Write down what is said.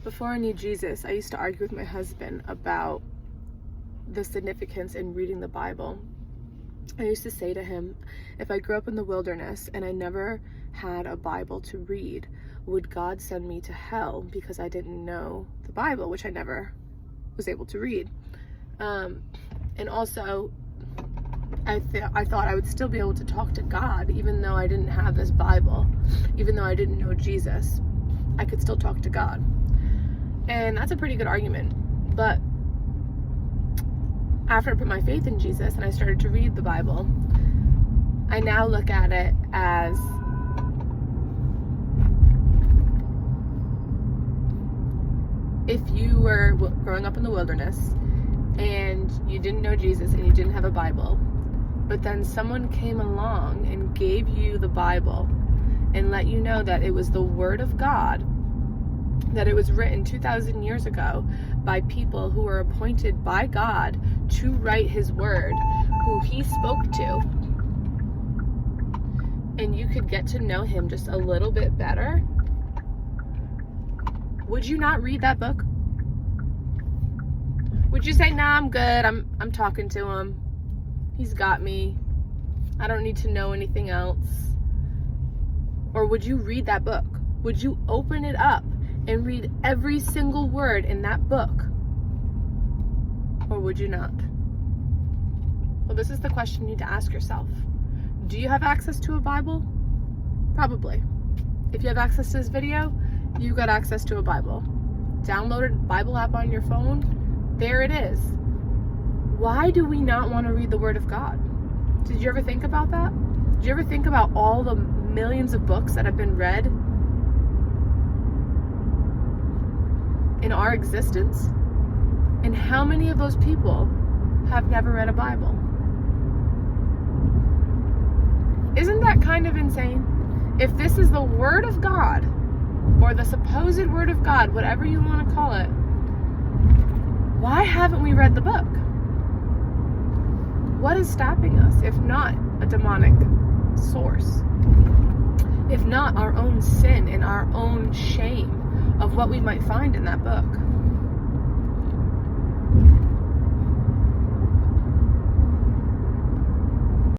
Before I knew Jesus, I used to argue with my husband about the significance in reading the Bible. I used to say to him, if I grew up in the wilderness and I never had a Bible to read, would God send me to hell because I didn't know the Bible, which I never was able to read? And also, I thought I would still be able to talk to God even though I didn't have this Bible, even though I didn't know Jesus. I could still talk to God. And that's a pretty good argument. But after I put my faith in Jesus and I started to read the Bible, I now look at it as if you were growing up in the wilderness and you didn't know Jesus and you didn't have a Bible, but then someone came along and gave you the Bible and let you know that it was the Word of God, that it was written 2,000 years ago by people who were appointed by God to write His Word, who He spoke to, and you could get to know Him just a little bit better, would you not read that book? Would you say, nah, I'm good, I'm talking to Him, He's got me, I don't need to know anything else? Or would you read that book? Would you open it up and read every single word in that book? Or would you not? Well, this is the question you need to ask yourself. Do you have access to a Bible? Probably. If you have access to this video, you've got access to a Bible. Download a Bible app on your phone. There it is. Why do we not want to read the Word of God? Did you ever think about that? Did you ever think about all the millions of books that have been read in our existence? And how many of those people have never read a Bible? Isn't that kind of insane? If this is the Word of God, or the supposed Word of God, whatever you want to call it, why haven't we read the book? What is stopping us, if not a demonic source? If not our own sin and our own shame of what we might find in that book?